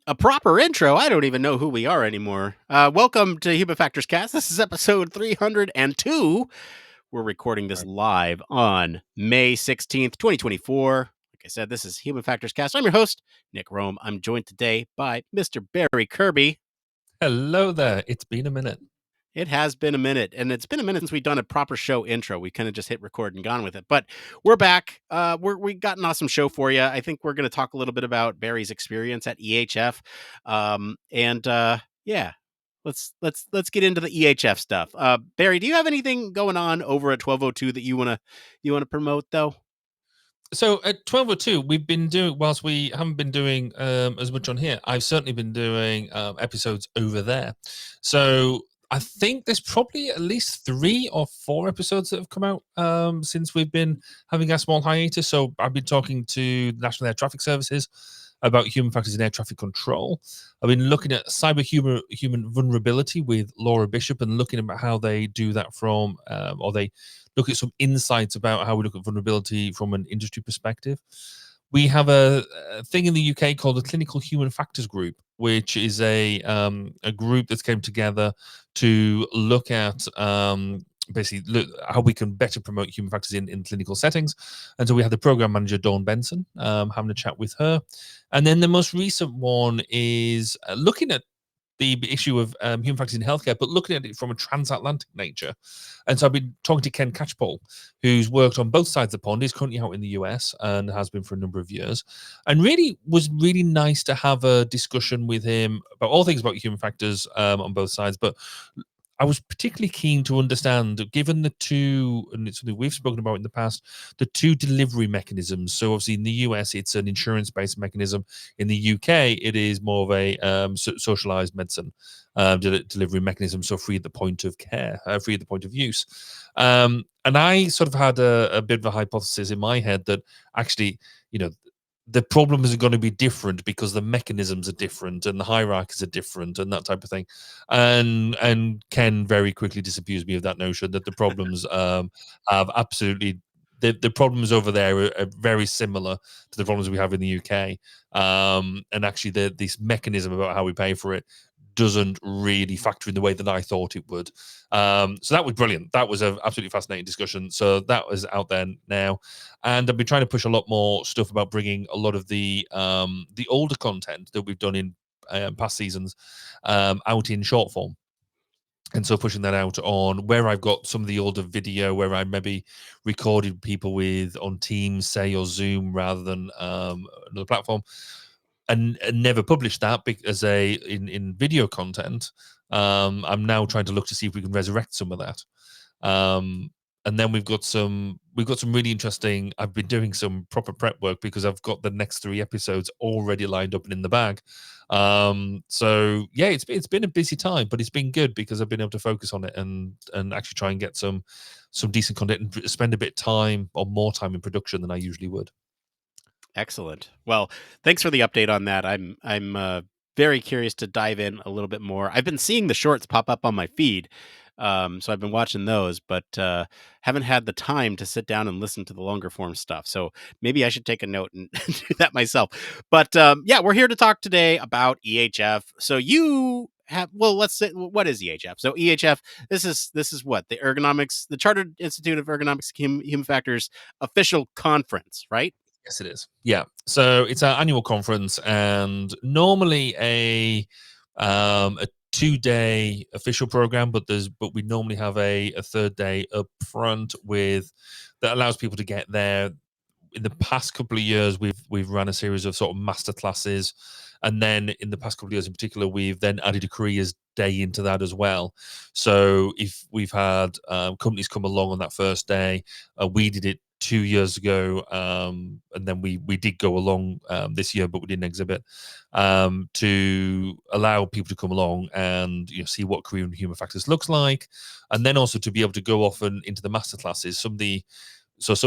A proper intro? I don't even know who we are anymore. Welcome to Human Factors Cast. This is episode 302. We're recording this Right. live on May 16th, 2024. Like I said, this is Human Factors Cast. I'm your host, Nick Roome. I'm joined today by Mr. Barry Kirby. Hello there. It's been a minute. It has been a minute, and it's been a minute since we've done a proper show intro. We kind of just hit record and gone with it, but we're back. We got an awesome show for you. I think we're going to talk a little bit about Barry's experience at EHF, yeah, let's get into the EHF stuff. Barry, do you have anything going on over at 1202 that you wanna promote though? So at 1202, we've been doing, whilst we haven't been doing as much on here, I've certainly been doing episodes over there. So I think there's probably at least 3 or 4 episodes that have come out since we've been having a small hiatus. So I've been talking to the National Air Traffic Services about human factors in air traffic control. I've been looking at human vulnerability with Laura Bishop and looking at how they do that from, or they look at some insights about how we look at vulnerability from an industry perspective. We have a thing in the UK called the Clinical Human Factors Group, which is a group that's came together to look at basically look how we can better promote human factors in clinical settings. And so we had the program manager Dawn Benson having a chat with her, and then the most recent one is looking at the issue of human factors in healthcare, but looking at it from a transatlantic nature. And so I've been talking to Ken Catchpole, who's worked on both sides of the pond. He's currently out in the US and has been for a number of years. And really was really nice to have a discussion with him about all things about human factors on both sides. But I was particularly keen to understand, given the two, and it's something we've spoken about in the past, the two delivery mechanisms. So obviously in the US, it's an insurance-based mechanism. In the UK, it is more of a socialized medicine delivery mechanism, so free at the point of care, free at the point of use. And I sort of had a bit of a hypothesis in my head that actually, you know, the problems are going to be different because the mechanisms are different and the hierarchies are different and that type of thing. And Ken very quickly disabused me of that notion that the problems have absolutely the problems over there are very similar to the problems we have in the UK. And actually, this mechanism about how we pay for it doesn't really factor in the way that I thought it would. So that was brilliant. That was an absolutely fascinating discussion. So that was out there now, and I've been trying to push a lot more stuff about bringing a lot of the older content that we've done in past seasons out in short form. And so pushing that out on where I've got some of the older video where I maybe recorded people with on Teams, say, or Zoom rather than another platform, and never published that as in video content. I'm now trying to look to see if we can resurrect some of that. And then we've got some really interesting. I've been doing some proper prep work because I've got the next 3 episodes already lined up and in the bag. So yeah, it's been a busy time, but it's been good because I've been able to focus on it and actually try and get some decent content and spend a bit time or more time in production than I usually would. Excellent. Well, thanks for the update on that. I'm very curious to dive in a little bit more. I've been seeing the shorts pop up on my feed, so I've been watching those, but haven't had the time to sit down and listen to the longer form stuff. So maybe I should take a note and do that myself. But yeah, we're here to talk today about EHF. So you have, well, let's say, what is EHF? So EHF, this is what the Chartered Institute of Ergonomics Human Factors official conference, right? Yes, it is. Yeah. So it's our annual conference, and normally a 2-day official program, but we normally have a third day up front with that allows people to get there. In the past couple of years, we've run a series of sort of master classes, and then in the past couple of years in particular, we've then added a careers day into that as well. So if we've had companies come along on that first day, we did it 2 years ago, and then we did go along this year, but we didn't exhibit, to allow people to come along and see what career in human factors looks like, and then also to be able to go off and into the master classes. Some of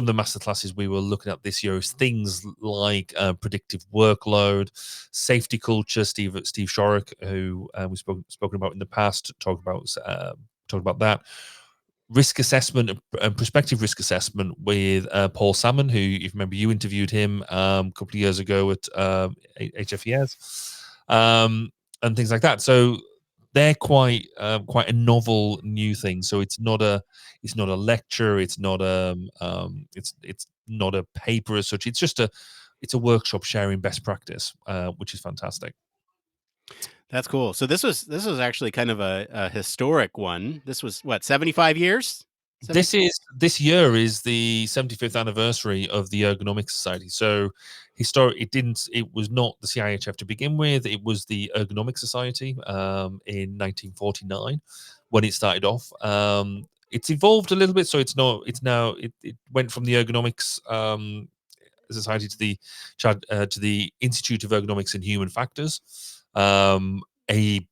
the master classes we were looking at this year is things like predictive workload, safety culture. Steve Shorrock, who we've spoken about in the past, talked about that. Risk assessment and prospective risk assessment with Paul Salmon, who, if you remember, you interviewed him a couple of years ago at HFES. um, and things like that. So they're quite a novel new thing. So it's not a lecture. It's not a paper as such. It's a workshop sharing best practice, which is fantastic. That's cool. So this was actually kind of a historic one. This was what, 75 years? 70. This year is the 75th anniversary of the Ergonomics Society. So it was not the CIHF to begin with. It was the Ergonomics Society in 1949 when it started off. It's evolved a little bit, so it went from the Ergonomics Society to the Institute of Ergonomics and Human Factors. A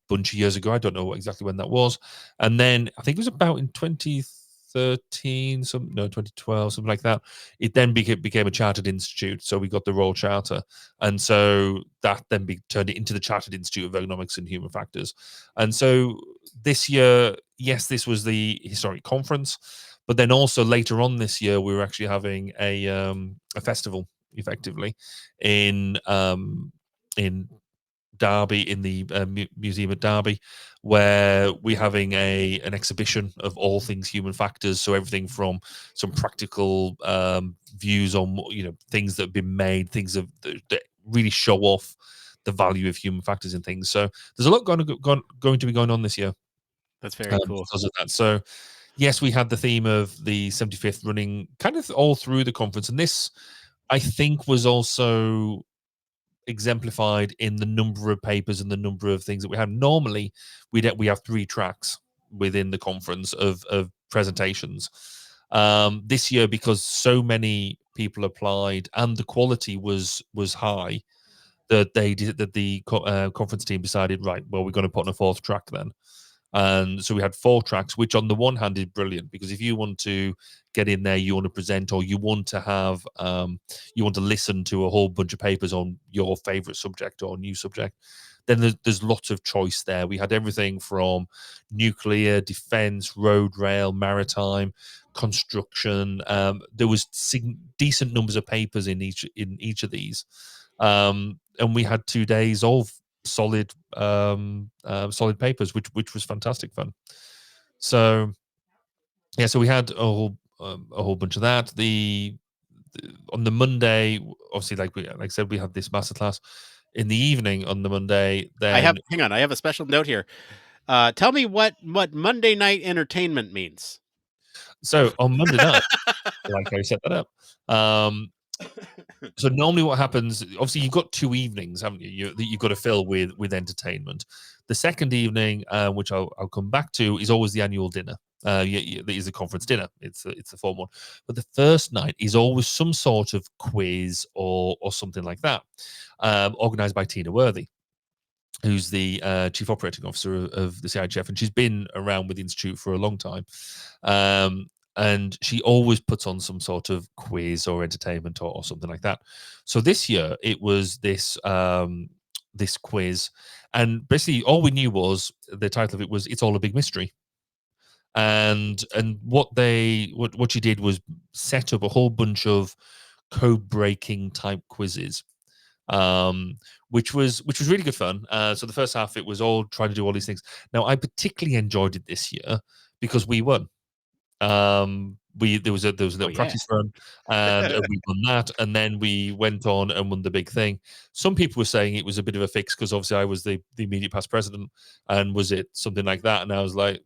bunch of years ago, I don't know exactly when that was, and then I think it was about in 2013, 2012, something like that. It then became a chartered institute, so we got the Royal Charter, and so that then turned it into the Chartered Institute of Ergonomics and Human Factors. And so this year, yes, this was the historic conference, but then also later on this year, we were actually having a festival, effectively, in Derby, in the museum at Derby, where we're having an exhibition of all things human factors. So everything from some practical views on things that have been made, that really show off the value of human factors in things. So there's a lot going to be going on this year That's very cool. because of that. So yes, we had the theme of the 75th running kind of all through the conference, and this I think was also exemplified in the number of papers and the number of things that we have. Normally, we have 3 tracks within the conference of presentations. This year, because so many people applied and the quality was high, that the conference team decided, right, well, we're going to put on a 4th track then. And so we had 4 tracks, which on the one hand is brilliant, because if you want to get in there, you want to present, or you want to have, you want to listen to a whole bunch of papers on your favorite subject or new subject, then there's lots of choice there. We had everything from nuclear, defense, road, rail, maritime, construction. There was decent numbers of papers in each of these, and we had 2 days of solid papers, which was fantastic fun. So yeah, so we had a whole bunch of that. On the Monday, obviously, like I said, we had this masterclass in the evening on the Monday. Then Hang on, I have a special note here. Tell me what Monday night entertainment means. so on Monday night, like I set that up. So normally what happens, obviously you've got 2 evenings, haven't you, that you've got to fill with entertainment. The second evening, which I'll come back to, is always the annual dinner. It is a conference dinner. It's a formal one. But the first night is always some sort of quiz or something like that, organized by Tina Worthy, who's the chief operating officer of the CIHF, and she's been around with the institute for a long time. And she always puts on some sort of quiz or entertainment or something like that. So this year it was this quiz, and basically all we knew was the title of it was "It's All a Big Mystery." And what she did was set up a whole bunch of code breaking type quizzes, which was really good fun. So the first half, it was all trying to do all these things. Now I particularly enjoyed it this year because we won. We there was a Oh little yeah. practice run, and we won that, and then we went on and won the big thing. Some people were saying it was a bit of a fix because obviously I was the immediate past president, and was it something like that? And I was like,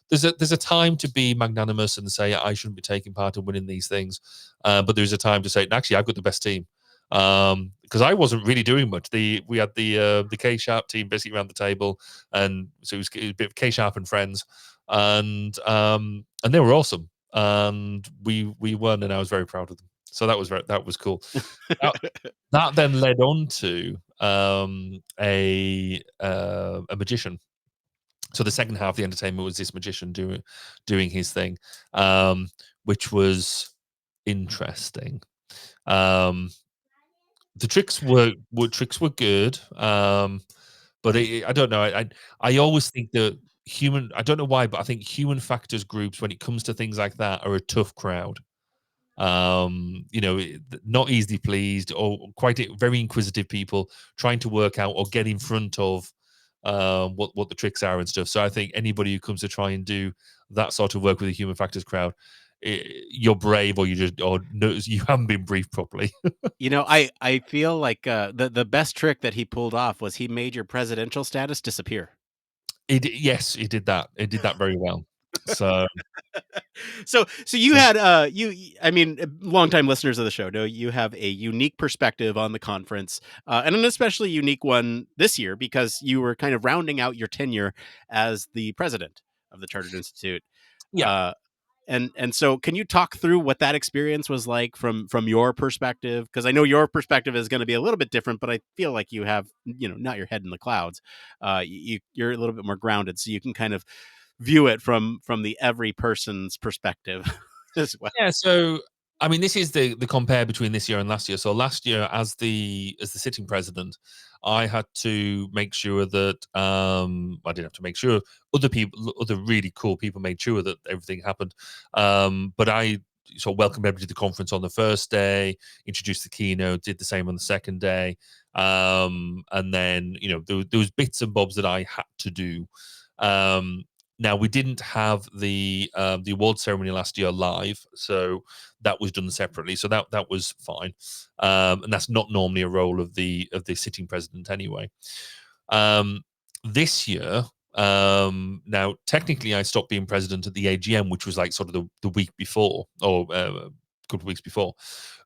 there's a time to be magnanimous and say I shouldn't be taking part in winning these things, but there's a time to say actually I've got the best team. Because I wasn't really doing much. We had the K Sharp team basically around the table, and so it was a bit of K Sharp and friends, and they were awesome, and we won, and I was very proud of them. So that was cool. That, that then led on to a magician. So the second half of the entertainment was this magician doing his thing, which was interesting. Um, the tricks were good, but I don't know. I always think that I don't know why, but I think human factors groups, when it comes to things like that, are a tough crowd. Not easily pleased, or very inquisitive people trying to work out or get in front of what the tricks are and stuff. So I think anybody who comes to try and do that sort of work with the human factors crowd, you're brave, or you haven't been briefed properly. I feel like the best trick that he pulled off was he made your presidential status disappear. Yes, he did that. He did that very well. So So you had I mean, longtime listeners of the show know you have a unique perspective on the conference, and an especially unique one this year because you were kind of rounding out your tenure as the president of the Chartered Institute. yeah. Uh, and so can you talk through what that experience was like from your perspective? Because I know your perspective is going to be a little bit different, but I feel like you have, not your head in the clouds. You're a little bit more grounded, so you can kind of view it from the every person's perspective as well. Yeah, so I mean, this is the compare between this year and last year. So last year, as the sitting president, I had to make sure that I didn't have to make sure, other really cool people made sure that everything happened. But I sort of welcomed everybody to the conference on the first day, introduced the keynote, did the same on the second day, and then there was bits and bobs that I had to do. Um, Now we didn't have the award ceremony last year live, so that was done separately. So that was fine, and that's not normally a role of the sitting president anyway. Um, this year, now technically I stopped being president at the AGM, which was like sort of the week before, or a couple of weeks before.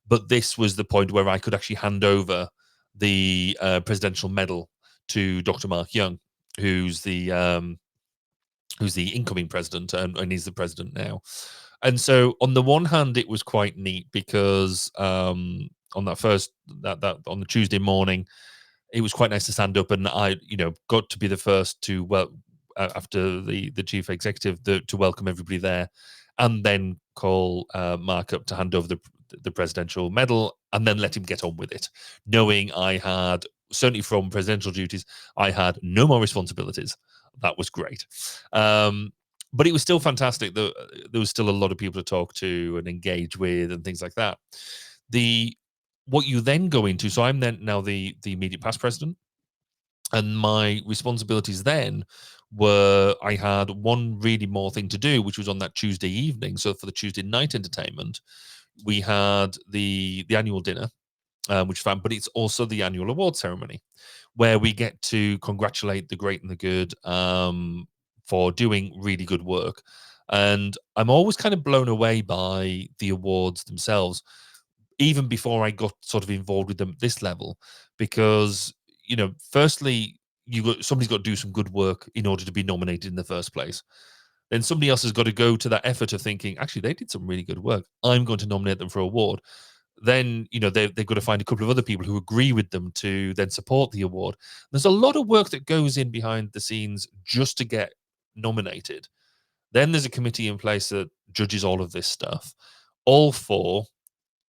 But this was the point where I could actually hand over the presidential medal to Dr. Mark Young, who's the incoming president, and he's the president now. And so on the one hand, it was quite neat because on that first that on the Tuesday morning, it was quite nice to stand up, and I got to be the first to after the chief executive to welcome everybody there, and then call Mark up to hand over the presidential medal, and then let him get on with it, knowing I had, certainly from presidential duties, I had no more responsibilities. That was great. But it was still fantastic. There was still a lot of people to talk to and engage with and things like that. What you then go into, so I'm then now the immediate past president, and my responsibilities then were, I had one really more thing to do, which was on that Tuesday evening. So for the Tuesday night entertainment, we had the annual dinner, which is fun, but it's also the annual award ceremony where we get to congratulate the great and the good for doing really good work. And I'm always kind of blown away by the awards themselves, even before I got sort of involved with them at this level, because firstly, somebody's got to do some good work in order to be nominated in the first place. Then somebody else has got to go to that effort of thinking, actually, they did some really good work. I'm going to nominate them for an award. Then they've got to find a couple of other people who agree with them to then support the award. There's a lot of work that goes in behind the scenes just to get nominated. Then there's a committee in place that judges all of this stuff, all for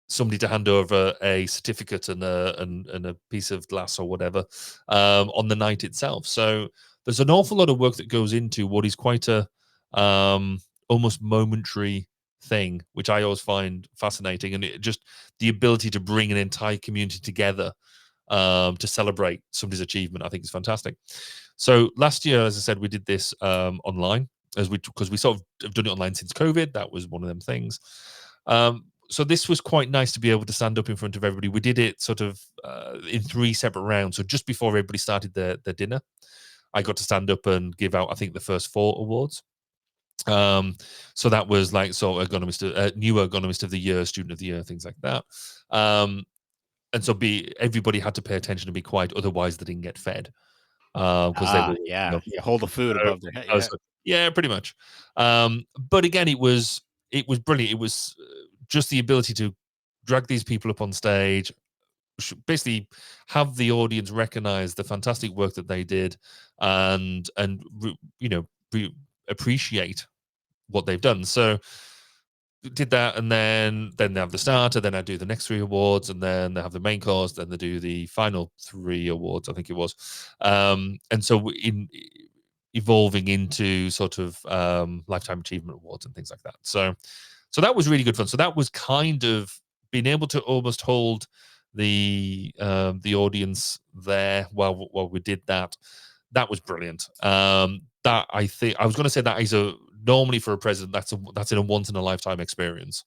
somebody to hand over a certificate and a piece of glass or whatever on the night itself. So there's an awful lot of work that goes into what is quite a almost momentary thing, which I always find fascinating, and just the ability to bring an entire community together to celebrate somebody's achievement, I think is fantastic. So last year, as I said, we did this online, because we sort of have done it online since COVID. That was one of them things. So this was quite nice to be able to stand up in front of everybody. We did it sort of in 3 separate rounds. So just before everybody started their dinner, I got to stand up and give out, I think, the first 4 awards. So that was like new ergonomist of the year, student of the year, things like that. And so everybody had to pay attention and be quiet, otherwise they didn't get fed because they were, Yeah, you hold the food so above their head. Yeah. yeah, pretty much. But again, it was brilliant. It was just the ability to drag these people up on stage, basically have the audience recognize the fantastic work that they did, and appreciate what they've done. So did that, and then they have the starter, then I do the next 3 awards, and then they have the main course, then they do the final 3 awards, I think it was. And so in evolving into sort of lifetime achievement awards and things like that. So So that was really good fun. So that was kind of being able to almost hold the audience there while we did that. That was brilliant. That I think I was going to say that is a normally for a president that's in a once in a lifetime experience.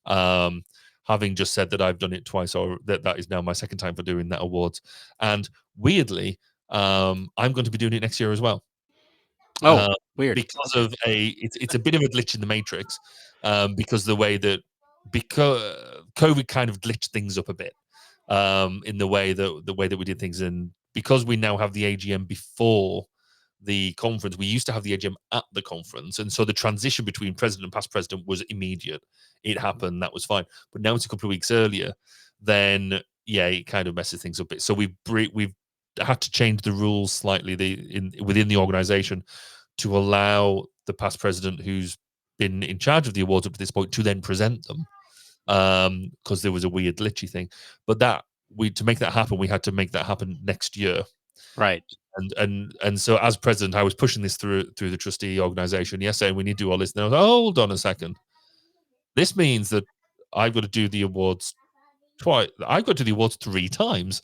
Um, Having just said that I've done it twice, or that is now my second time for doing that awards, and weirdly, I'm going to be doing it next year as well. Oh, Uh, weird. because Okay. of it's a bit of a glitch in the matrix, because the way that because COVID kind of glitched things up a bit, in the way that we did things, and because we now have the AGM before the conference, we used to have the AGM at the conference, and so the transition between president and past president was immediate. It happened, that was fine. But now it's a couple of weeks earlier, then yeah, it kind of messes things up a bit. So we've had to change the rules slightly within the organization to allow the past president who's been in charge of the awards up to this point to then present them, because there was a weird glitchy thing. But that we to make that happen, we had to make that happen next year. Right. And so as president, I was pushing this through the trustee organization. Yes, saying we need to do all this. And I was like, hold on a second. This means that I've got to do the awards twice. I've got to do the awards 3 times.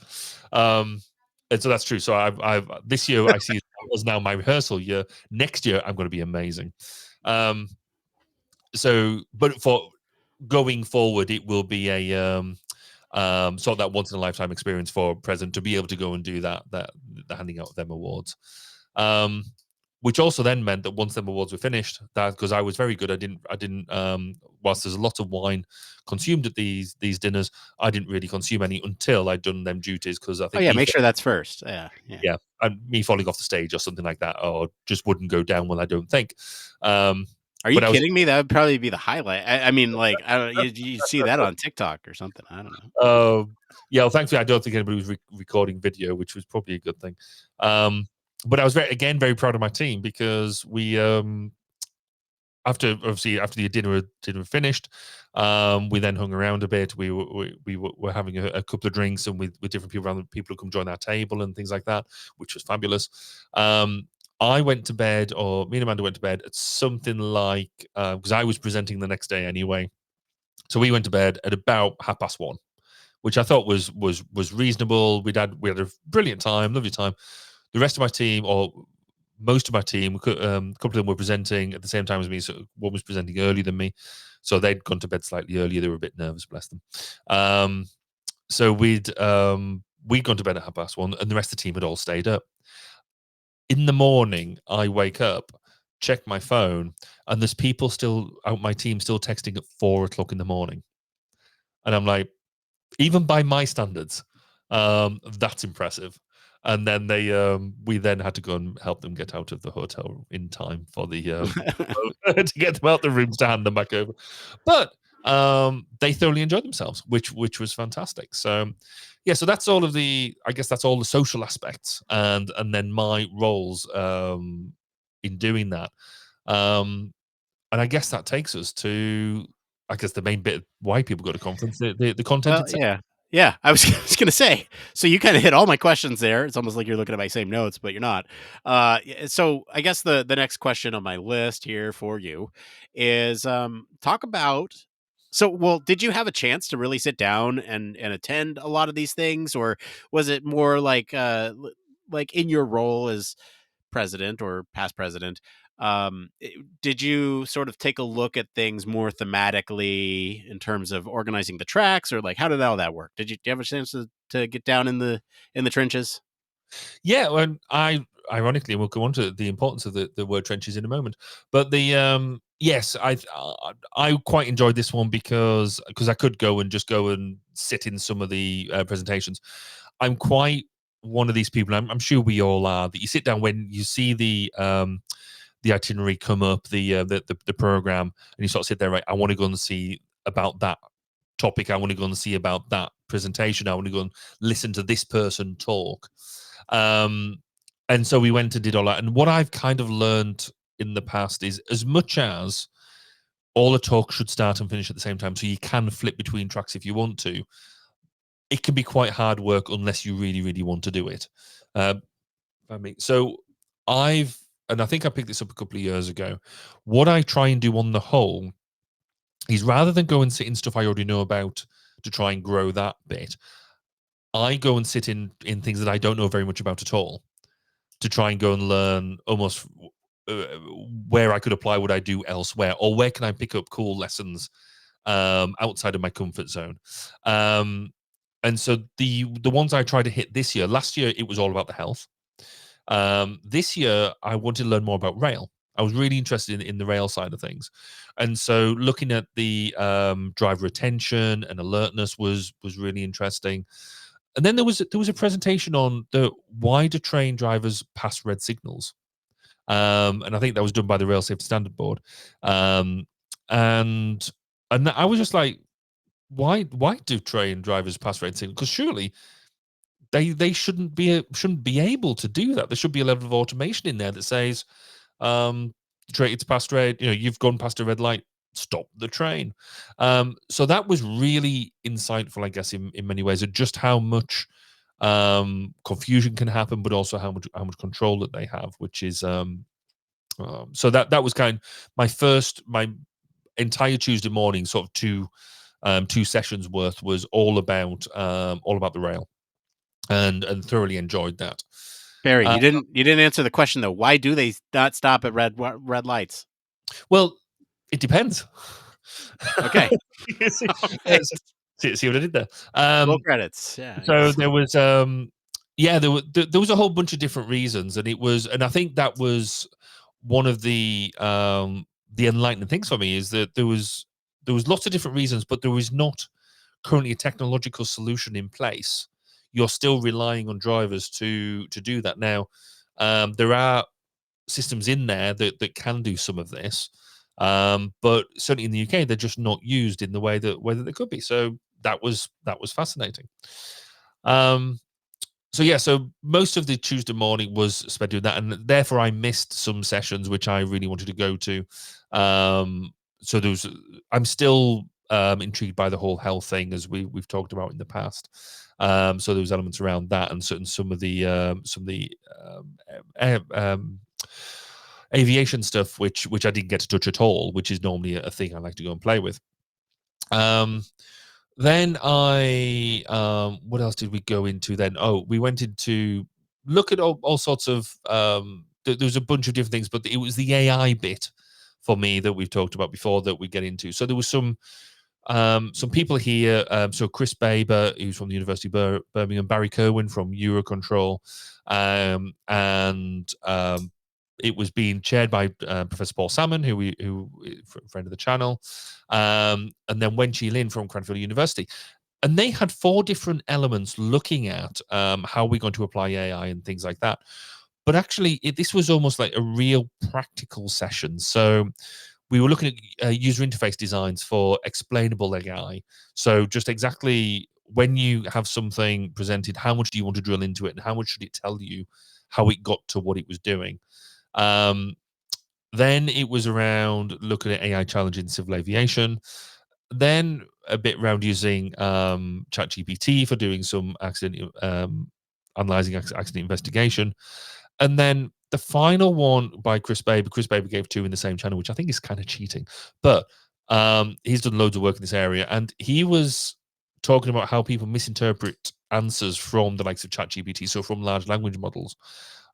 And so that's true. So I've this year I see it as now my rehearsal year. Next year I'm going to be amazing. Um, but for going forward, it will be sort of that once in a lifetime experience for president to be able to go and do that the handing out of them awards. Um, which also then meant that once them awards were finished, that because I was very good, I didn't whilst there's a lot of wine consumed at these dinners, I didn't really consume any until I'd done them duties, because I Oh, think yeah, make sure that's first. Yeah, yeah. yeah, and me falling off the stage or something like that, or just wouldn't go down well, I don't think. Um, Are you but I was kidding me? That would probably be the highlight. I mean, like, I don't you see that on TikTok or something. I don't know. Yeah, well, thankfully, I don't think anybody was recording video, which was probably a good thing. But I was very proud of my team, because we after the dinner finished, we then hung around a bit. We were having a couple of drinks, and with different people around, people who come join our table and things like that, which was fabulous. I went to bed, or me and Amanda went to bed at something like, because I was presenting the next day anyway. So we went to bed at about 1:30, which I thought was reasonable. We had a brilliant time, lovely time. The rest of my team, or most of my team, a couple of them were presenting at the same time as me. So one was presenting earlier than me, so they'd gone to bed slightly earlier. They were a bit nervous, bless them. Um, so we'd gone to bed at 1:30, and the rest of the team had all stayed up. In the morning, I wake up, check my phone, and there's people still out my team still texting at 4 o'clock in the morning, and I'm like, even by my standards, that's impressive. And then we then had to go and help them get out of the hotel in time for the to get them out the rooms to hand them back over. But they thoroughly enjoyed themselves, which was fantastic. So yeah, so that's all of I guess that's all the social aspects, and then my roles in doing that. And I guess that takes us to, I guess, the main bit of why people go to conference, the content Well, itself. yeah. Yeah, I was I was gonna say, so you kinda hit all my questions there. It's almost like you're looking at my same notes, but you're not. So I guess the next question on my list here for you is, talk about well, did you have a chance to really sit down and attend a lot of these things, or was it more like, like in your role as president or past president, did you sort of take a look at things more thematically in terms of organizing the tracks, or like how did all that work? Do you have a chance to get down in the trenches? Yeah, well, I ironically, we'll go on to the importance of the word trenches in a moment. But yes, I quite enjoyed this one because I could go and sit in some of the presentations. I'm quite one of these people. I'm sure we all are, that you sit down when you see the itinerary come up, the program, and you sort of sit there, right? I want to go and see about that topic. I want to go and see about that presentation. I want to go and listen to this person talk. Um, and so we went and did all that. And what I've kind of learned in the past is, as much as all the talk should start and finish at the same time, so you can flip between tracks if you want to, it can be quite hard work unless you really, really want to do it. I mean, so and I think I picked this up a couple of years ago. What I try and do on the whole is rather than go and sit in stuff I already know about to try and grow that bit, I go and sit in things that I don't know very much about at all to try and go and learn almost uh, where I could apply what I do elsewhere, or where can I pick up cool lessons outside of my comfort zone. Um, and so the ones I tried to hit this year, last year it was all about the health. This year I wanted to learn more about rail. I was really interested in the rail side of things, and so looking at the driver attention and alertness was really interesting. And then there was a presentation on the why do train drivers pass red signals, and I think that was done by the Rail Safety Standard Board, um, and and I was just like, why do train drivers pass red signals? Because surely they shouldn't be able to do that. There should be a level of automation in there that says, it's past red. You know, you've gone past a red light. Stop the train. So that was really insightful, I guess, in many ways, of just how much confusion can happen, but also how much control that they have, which is so that was kind of my entire Tuesday morning, sort of two sessions worth, was all about the rail, and thoroughly enjoyed that. Barry, Uh, you didn't answer the question though. Why do they not stop at red lights? well, it depends. Okay. see, All uh, right. see what I did there. Roll credits. Yeah. So Yes. there was yeah, there was a whole bunch of different reasons, and I think that was one of the enlightening things for me, is that there was lots of different reasons, but there was not currently a technological solution in place. You're still relying on drivers to do that now. There are systems in there that can do some of this, but certainly in the UK, they're just not used in the way that they could be. So that was fascinating. Um, so yeah, so most of the Tuesday morning was spent doing that, and therefore I missed some sessions which I really wanted to go to. So there was, I'm still intrigued by the whole health thing, as we've talked about in the past. So there was elements around that, and some of the air, aviation stuff which I didn't get to touch at all, which is normally a thing I like to go and play with. Um, then what else did we go into then? Oh, we went into look at all sorts of there was a bunch of different things, but it was the AI bit for me that we've talked about before that we get into. So there was some people here. So Chris Baber, who's from the University of Birmingham, Barry Kerwin from Eurocontrol, and it was being chaired by Professor Paul Salmon, who friend of the channel, and then Wen Chi Lin from Cranfield University. And they had four different elements looking at how we're going to apply AI and things like that. But actually, this was almost like a real practical session. So we were looking at user interface designs for explainable AI. So just exactly when you have something presented, how much do you want to drill into it, and how much should it tell you how it got to what it was doing? Um, then it was around looking at AI challenge in civil aviation. Then a bit around using ChatGPT for doing some accident analyzing accident investigation, and then the final one by Chris Baber. Chris Baber gave two in the same channel, which I think is kind of cheating, but he's done loads of work in this area, and he was talking about how people misinterpret answers from the likes of ChatGPT, so from large language models.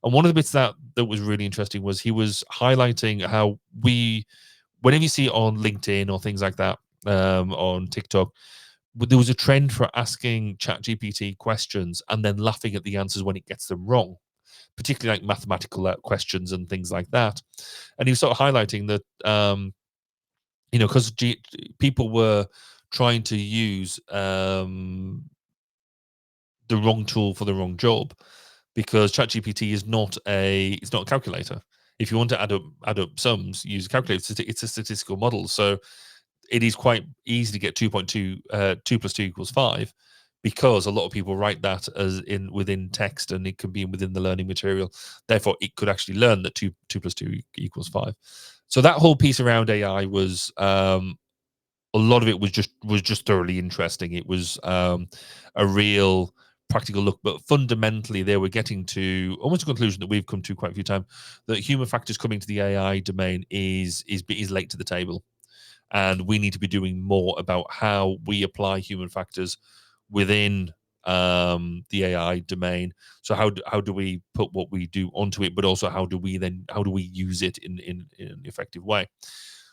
And one of the bits that was really interesting was he was highlighting how whenever you see it on LinkedIn or things like that, on TikTok, but there was a trend for asking ChatGPT questions and then laughing at the answers when it gets them wrong, particularly like mathematical questions and things like that. And he was sort of highlighting that, because people were trying to use the wrong tool for the wrong job, because ChatGPT is not a calculator. If you want to add up sums, use a calculator. It's a statistical model, so it is quite easy to get 2.2 2 plus 2 equals 5, because a lot of people write that as in within text, and it can be within the learning material. Therefore, it could actually learn that 2 plus 2 equals 5. So that whole piece around AI was a lot of it was just thoroughly interesting. It was a real practical look, but fundamentally they were getting to almost a conclusion that we've come to quite a few times, that human factors coming to the AI domain is late to the table. and we need to be doing more about how we apply human factors within the AI domain. So how do we put what we do onto it, but also how do we use it in an effective way?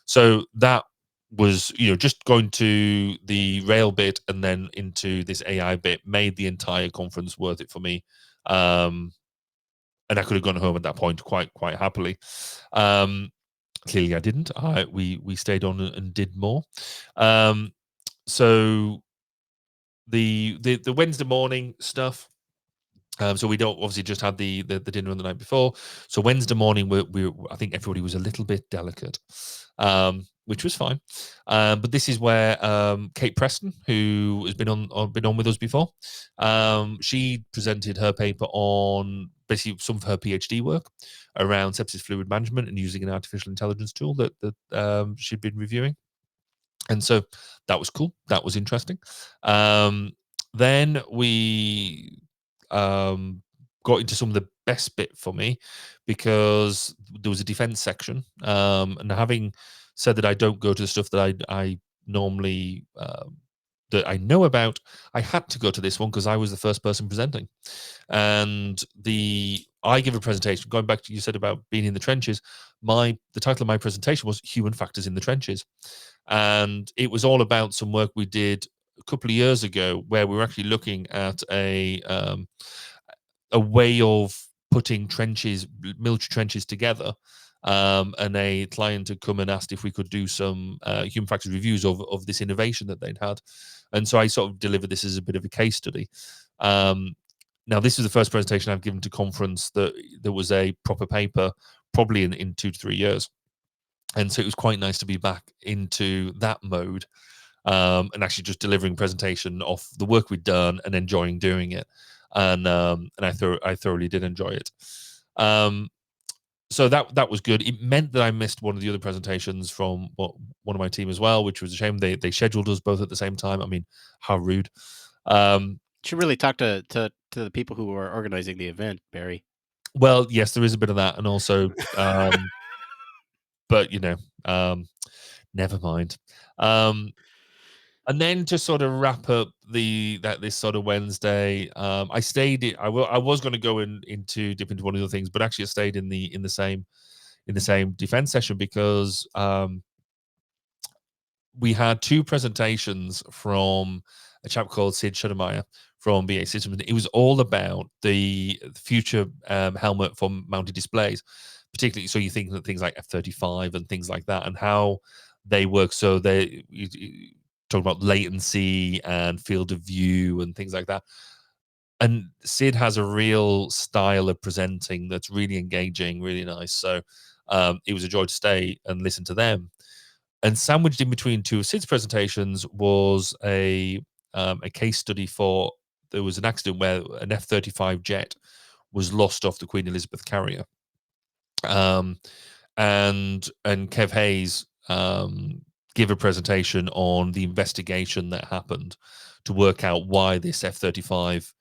So that was, just going to the rail bit and then into this AI bit made the entire conference worth it for me. And I could have gone home at that point quite happily. Clearly I didn't. We stayed on and did more. So the Wednesday morning stuff. So we don't obviously just had the dinner on the night before. So Wednesday morning, we I think everybody was a little bit delicate, which was fine. But this is where Kate Preston, who has been on with us before, she presented her paper on basically some of her PhD work around sepsis fluid management and using an artificial intelligence tool that she'd been reviewing. And so that was cool. That was interesting. Then we got into some of the best bit for me because there was a defense section. And having said that I don't go to the stuff that I normally that I know about, I had to go to this one because I was the first person presenting. And I give a presentation, going back to you said about being in the trenches. The title of my presentation was Human Factors in the Trenches. And it was all about some work we did a couple of years ago where we were actually looking at a way of putting military trenches together. And a client had come and asked if we could do some human factors reviews of this innovation that they'd had. And so I sort of delivered this as a bit of a case study. Now, this is the first presentation I've given to conference that there was a proper paper, probably in 2 to 3 years. And so it was quite nice to be back into that mode, and actually just delivering presentation of the work we'd done and enjoying doing it. And I thoroughly did enjoy it. So that was good. It meant that I missed one of the other presentations from one of my team as well, which was a shame. They scheduled us both at the same time. I mean, how rude. Should really talk to the people who are organizing the event, Barry. Well, yes, there is a bit of that, and also, but never mind. And then to sort of wrap up this sort of Wednesday, I stayed. I was going to go into dip into one of the things, but actually I stayed in the same defense session because we had two presentations from a chap called Sid Schudemeyer from BA Systems. It was all about the future helmet for mounted displays, particularly. So you think that things like F-35 and things like that, and how they work. So they talk about latency and field of view and things like that. And Sid has a real style of presenting that's really engaging, really nice. So it was a joy to stay and listen to them. And sandwiched in between two of Sid's presentations was a case study for there was an accident where an F-35 jet was lost off the Queen Elizabeth carrier. And Kev Hayes give a presentation on the investigation that happened to work out why this F-35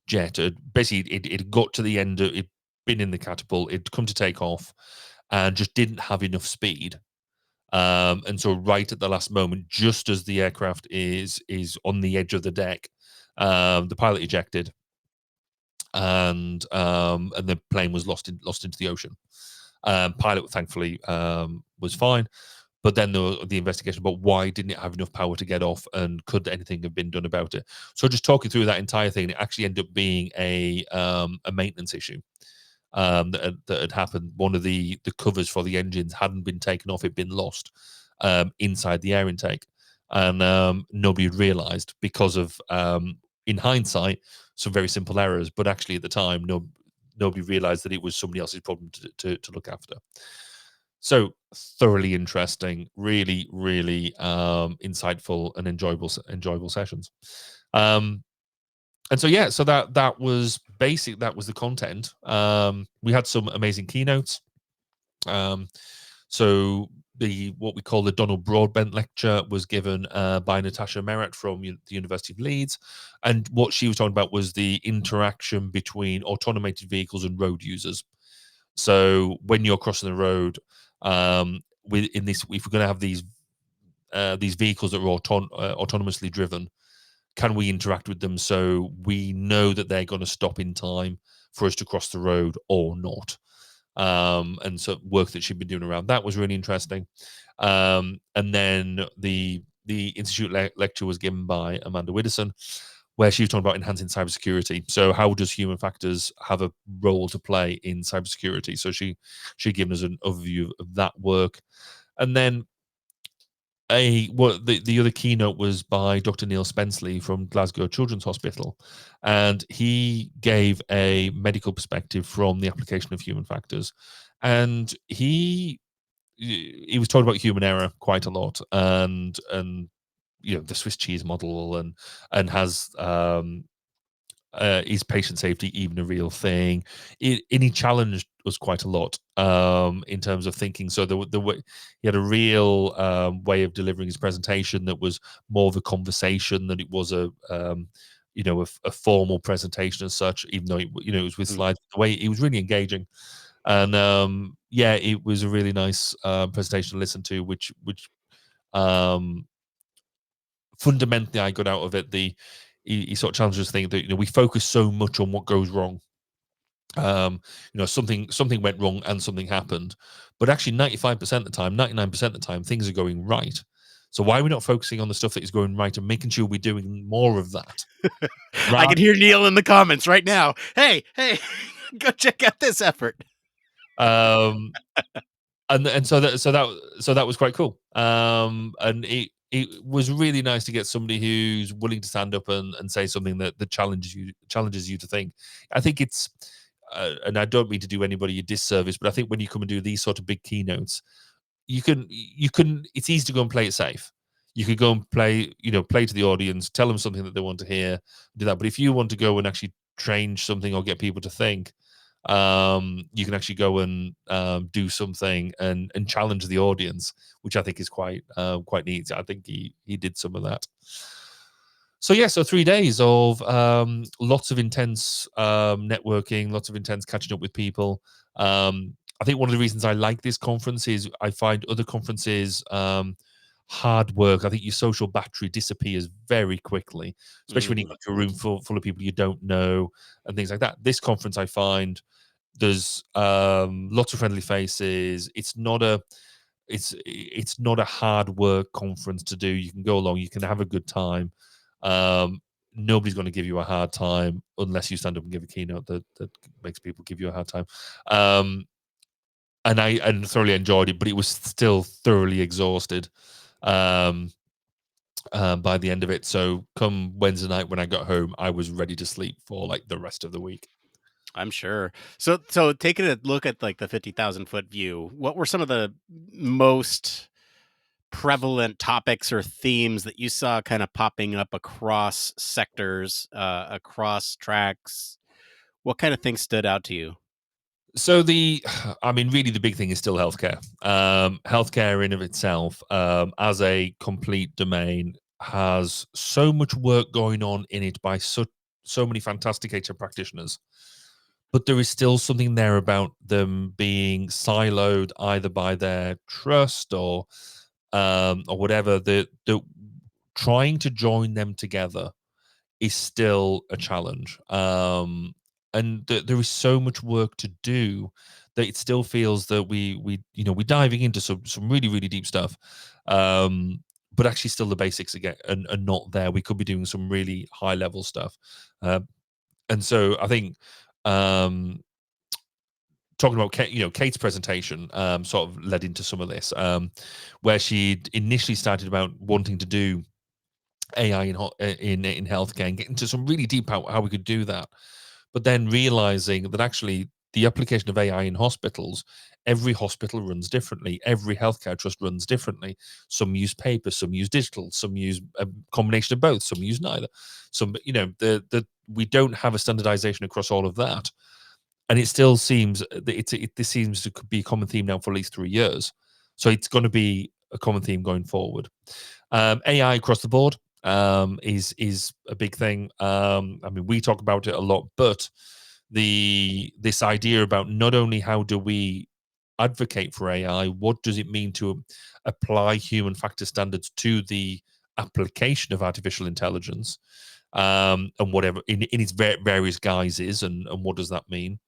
jet had basically it got to the end of it, been in the catapult, it'd come to take off and just didn't have enough speed. And so right at the last moment, just as the aircraft is on the edge of the deck, the pilot ejected, and the plane was lost into the ocean. Pilot thankfully was fine, but then the investigation about why didn't it have enough power to get off, and could anything have been done about it? So just talking through that entire thing, it actually ended up being a maintenance issue. That had happened. One of the covers for the engines hadn't been taken off; it'd been lost inside the air intake, and nobody had realised because of, in hindsight, some very simple errors. But actually, at the time, nobody realised that it was somebody else's problem to look after. So thoroughly interesting, really, really insightful and enjoyable sessions. And so yeah, so that was basic. That was the content. We had some amazing keynotes. So what we call the Donald Broadbent lecture was given by Natasha Merritt from the University of Leeds, and what she was talking about was the interaction between automated vehicles and road users. So when you're crossing the road, if we're going to have these these vehicles that are autonomously driven, can we interact with them so we know that they're going to stop in time for us to cross the road or not? And so work that she'd been doing around that was really interesting. And then the institute lecture was given by Amanda Widdowson, where she was talking about enhancing cybersecurity. So how does human factors have a role to play in cybersecurity? So she'd given us an overview of that work. And then the other keynote was by Dr. Neil Spenceley from Glasgow Children's Hospital, and he gave a medical perspective from the application of human factors, and he was talking about human error quite a lot, and the Swiss cheese model, and has is patient safety even a real thing? And he challenged us quite a lot in terms of thinking. So the way he had a real way of delivering his presentation that was more of a conversation than it was a formal presentation as such. Even though it was with Mm. slides, the way it was really engaging, and it was a really nice presentation to listen to, which um, fundamentally I got out of it. He sort of challenges us think that we focus so much on what goes wrong. Something went wrong and something happened, but actually 95% of the time, 99% of the time, things are going right. So why are we not focusing on the stuff that is going right and making sure we're doing more of that? I Rather, can hear Neil in the comments right now. Hey, go check out this effort. um, and so that was quite cool. And it was really nice to get somebody who's willing to stand up and say something that challenges you to think. I think it's and I don't mean to do anybody a disservice, but I think when you come and do these sort of big keynotes, you can it's easy to go and play it safe. You could go and play to the audience, tell them something that they want to hear, do that. But if you want to go and actually change something or get people to think, you can actually go and do something and challenge the audience, which I think is quite neat. I think he did some of that. So yeah, so 3 days of lots of intense networking, lots of intense catching up with people. I think one of the reasons I like this conference is I find other conferences hard work. I think your social battery disappears very quickly, especially when you Mhm. go to a room full of people you don't know and things like that. This conference, I find there's lots of friendly faces. It's not a hard work conference to do. You can go along, you can have a good time. Um, Nobody's going to give you a hard time unless you stand up and give a keynote that makes people give you a hard time. And I thoroughly enjoyed it, but it was still thoroughly exhausted um, by the end of it. So come Wednesday night when I got home, I was ready to sleep for like the rest of the week. I'm sure. So taking a look at like the 50,000-foot view, what were some of the most prevalent topics or themes that you saw kind of popping up across sectors, across tracks? What kind of things stood out to you? So I mean, really, the big thing is still healthcare. Healthcare in of itself, as a complete domain, has so much work going on in it by so many fantastic HR practitioners, but there is still something there about them being siloed either by their trust or whatever. The trying to join them together is still a challenge. And there is so much work to do that it still feels that we're diving into some really really deep stuff. But actually, still the basics again are not there. We could be doing some really high level stuff, and so I think um, talking about Kate's presentation sort of led into some of this, where she initially started about wanting to do AI in healthcare and get into some really deep how we could do that, but then realizing that actually the application of AI in hospitals, every hospital runs differently, every healthcare trust runs differently. Some use paper, some use digital, some use a combination of both, some use neither. Some, the we don't have a standardization across all of that, and it still seems that this seems to be a common theme now for at least 3 years. So it's going to be a common theme going forward. AI across the board is a big thing. I mean, we talk about it a lot, but this idea about not only how do we advocate for AI? What does it mean to apply human factor standards to the application of artificial intelligence, and whatever in its various guises, and what does that mean?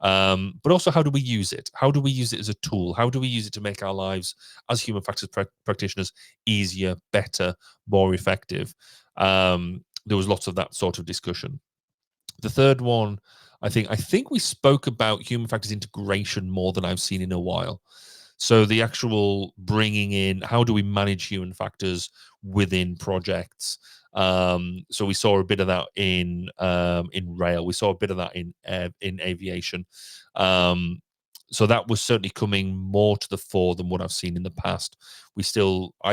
But also, how do we use it? How do we use it as a tool? How do we use it to make our lives as human factors practitioners easier, better, more effective? There was lots of that sort of discussion. The third one, I think we spoke about human factors integration more than I've seen in a while. So the actual bringing in, how do we manage human factors within projects? So we saw a bit of that in rail. We saw a bit of that in aviation. Um, so that was certainly coming more to the fore than what I've seen in the past. I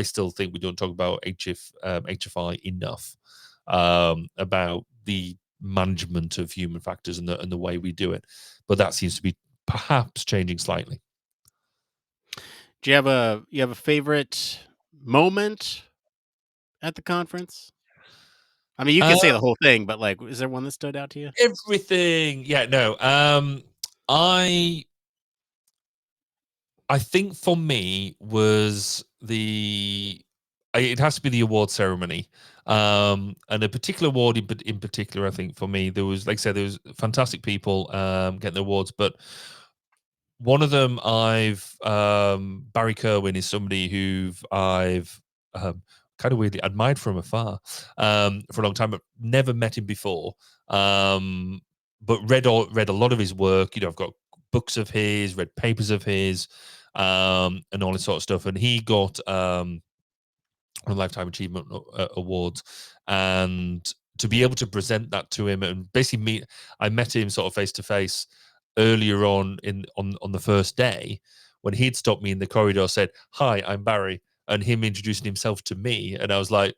still think we don't talk about HFI enough, about the management of human factors and the way we do it. But that seems to be perhaps changing slightly. Do you have a favorite moment at the conference? I mean, you can say Uh, the whole thing, but like, is there one that stood out to you? Everything, yeah, no. I I think for me was it has to be the award ceremony, and a particular award in particular. I think for me there was, like I said, there was fantastic people getting the awards, but one of them, Barry Kerwin is somebody I've kind of weirdly admired from afar for a long time, but never met him before. Um, but read a lot of his work. You know, I've got books of his, read papers of his, and all this sort of stuff. And he got on Lifetime Achievement Awards, and to be able to present that to him and basically I met him sort of face to face earlier on the first day when he'd stopped me in the corridor, said, "Hi, I'm Barry," and him introducing himself to me, and I was like,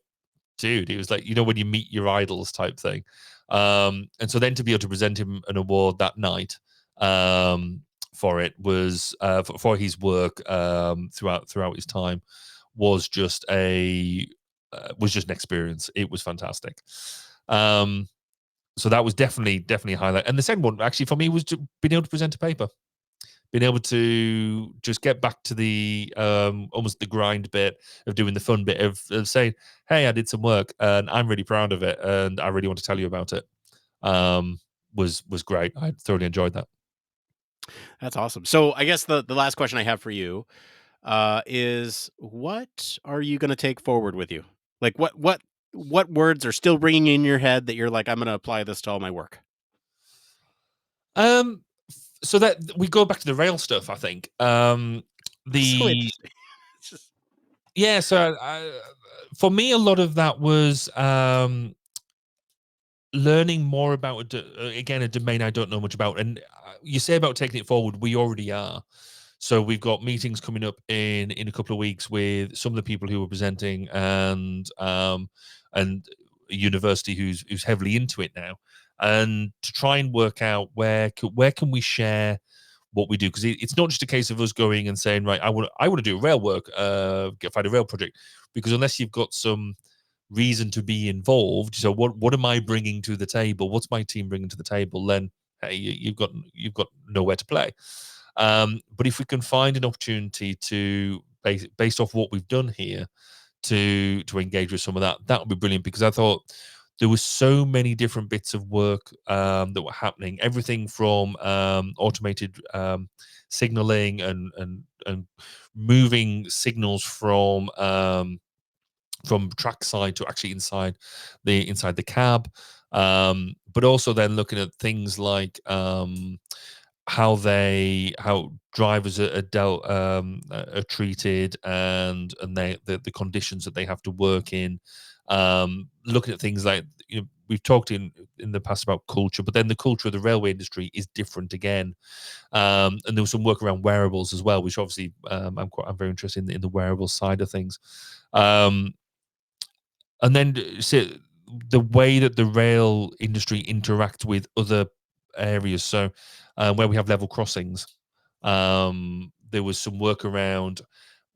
dude, he was like, you know, when you meet your idols type thing. And so then to be able to present him an award that night, for it was for his work, throughout his time, was just a was just an experience. It was fantastic. Um, so that was definitely a highlight. And the second one actually for me was being able to present a paper, being able to just get back to the almost the grind bit of doing the fun bit of saying, "Hey, I did some work and I'm really proud of it, and I really want to tell you about it." Um, was great. I thoroughly enjoyed that. That's awesome. So I guess the last question I have for you is what are you going to take forward with you? Like what words are still ringing in your head that you're like, I'm going to apply this to all my work? Um, so that we go back to the rail stuff, I think. So The interesting. It's just Yeah, so for me, a lot of that was learning more about again a domain I don't know much about. And you say about taking it forward, we already are. So we've got meetings coming up in a couple of weeks with some of the people who are presenting, and a university who's heavily into it now, and to try and work out where can we share what we do, because it's not just a case of us going and saying, right, I want to do rail work, find a rail project, because unless you've got some reason to be involved, so what am I bringing to the table, what's my team bringing to the table, then hey, you've got nowhere to play. But if we can find an opportunity to based off what we've done here to engage with some of that would be brilliant, because I thought there was so many different bits of work that were happening. Everything from automated signaling and moving signals from trackside to actually inside the cab, but also then looking at things like how drivers are dealt are treated, and the conditions that they have to work in. Looking at things like, we've talked in the past about culture, but then the culture of the railway industry is different again. And there was some work around wearables as well, which obviously I'm very interested in the wearables side of things. Um, and then the way that the rail industry interacts with other areas. So where we have level crossings, there was some work around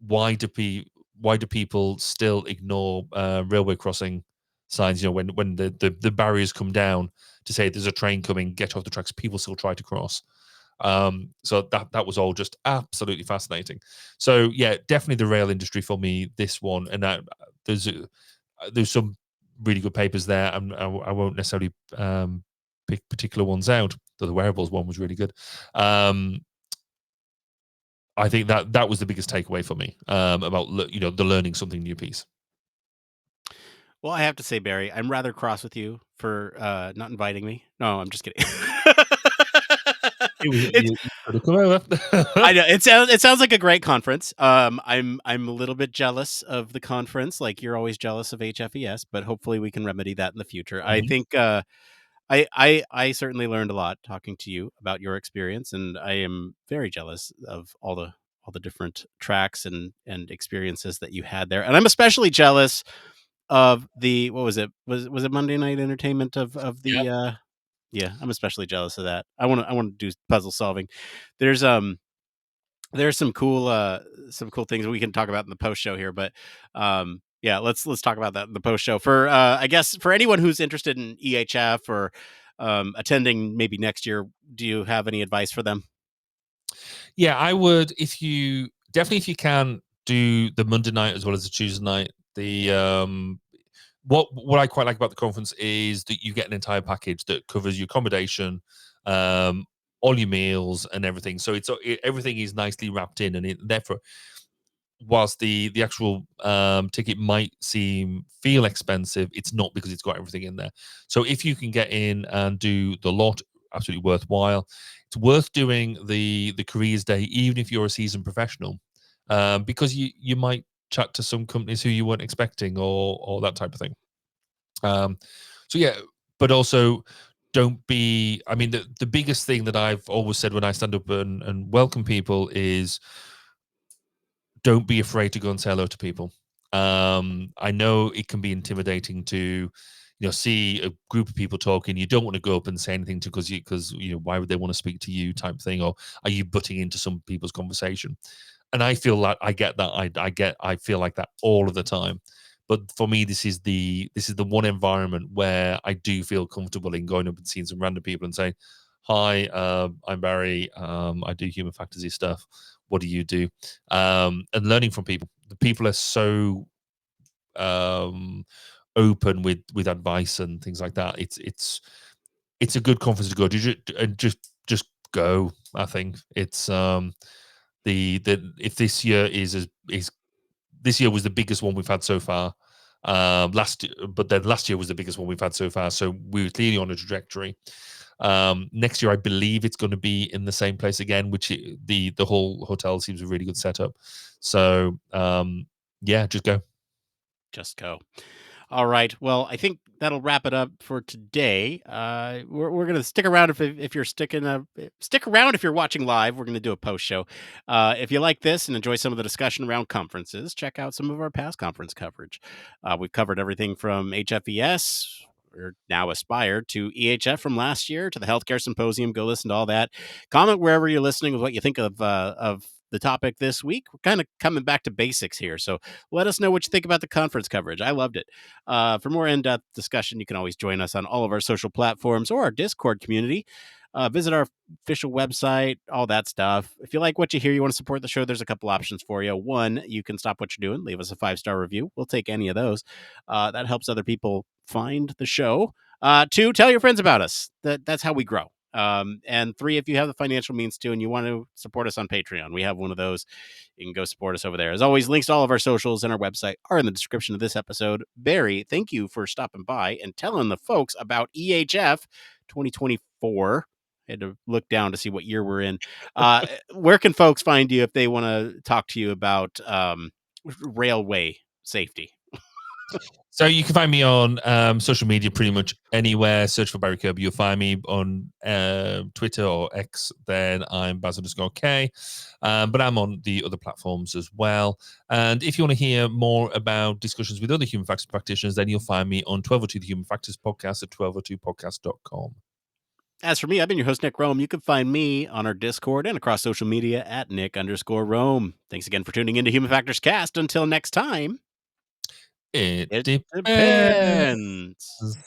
why do people still ignore railway crossing signs? When the barriers come down to say there's a train coming, get off the tracks, people still try to cross. So that was all just absolutely fascinating. So yeah, definitely the rail industry for me. This one, and there's some really good papers there, and I won't necessarily pick particular ones out. Though the wearables one was really good. I think that was the biggest takeaway for me about the learning something new piece. Well, I have to say, Barry, I'm rather cross with you for not inviting me. No, I'm just kidding. It was It's you could have come over. I know it sounds like a great conference. I'm a little bit jealous of the conference, like you're always jealous of HFES, but hopefully we can remedy that in the future. I Mhm. think I certainly learned a lot talking to you about your experience, and I am very jealous of all the different tracks and experiences that you had there. And I'm especially jealous of the what was it? Was it Monday Night Entertainment of Yeah. the yeah, I'm especially jealous of that. I want to do puzzle solving. There's um there's some cool things we can talk about in the post show here, but yeah, let's talk about that in the post show. For I guess for anyone who's interested in EHF or attending maybe next year, do you have any advice for them? Yeah, I would, if you can, do the Monday night as well as the Tuesday night. What I quite like about the conference is that you get an entire package that covers your accommodation, um, all your meals and everything. So everything is nicely wrapped in, and therefore, whilst the actual ticket might feel expensive, it's not, because it's got everything in there. So if you can get in and do the lot, absolutely worthwhile. It's worth doing the careers day, even if you're a seasoned professional, because you might chat to some companies who you weren't expecting, or that type of thing. Um, so yeah, but also don't be. I mean, the biggest thing that I've always said when I stand up and welcome people is, don't be afraid to go and say hello to people. I know it can be intimidating to, see a group of people talking. You don't want to go up and say anything to, because why would they want to speak to you, type thing, or are you butting into some people's conversation? And I feel like I get that. I feel like that all of the time. But for me, this is the one environment where I do feel comfortable in going up and seeing some random people and saying, "Hi, I'm Barry. I do human factors stuff. What do you do?" And learning from people. The people are so um, open with advice and things like that. It's a good conference to go to, and just go. I think it's the if this year is this year was the biggest one we've had so far. But then last year was the biggest one we've had so far. So we were clearly on a trajectory. Next year, I believe it's going to be in the same place again, which the whole hotel seems a really good setup. So yeah, just go. Just go. All right. Well, I think that'll wrap it up for today. We're gonna stick around if you're stick around if you're watching live. We're gonna do a post show. If you like this and enjoy some of the discussion around conferences, check out some of our past conference coverage. We've covered everything from HFES, or now Aspire, to EHF from last year, to the Healthcare Symposium. Go listen to all that. Comment wherever you're listening with what you think of the topic this week. We're kind of coming back to basics here, so let us know what you think about the conference coverage. I loved it. For more in depth discussion, you can always join us on all of our social platforms or our Discord community. Visit our official website, all that stuff. If you like what you hear, you want to support the show, there's a couple options for you. One, you can stop what you're doing, leave us a 5-star review. We'll take any of those. That helps other people find the show. Two, tell your friends about us. That's how we grow. And three, if you have the financial means to and you want to support us on Patreon, we have one of those. You can go support us over there. As always, links to all of our socials and our website are in the description of this episode. Barry, thank you for stopping by and telling the folks about EHF 2024. I had to look down to see what year we're in. Where can folks find you if they want to talk to you about railway safety? So you can find me on social media pretty much anywhere. Search for Barry Kirby. You'll find me on Twitter or X. Then I'm Baz_K. But I'm on the other platforms as well. And if you want to hear more about discussions with other human factors practitioners, then you'll find me on 1202 The Human Factors Podcast at 1202podcast.com. As for me, I've been your host, Nick Rome. You can find me on our Discord and across social media at Nick_Rome. Thanks again for tuning into Human Factors Cast. Until next time, It it depends. depends.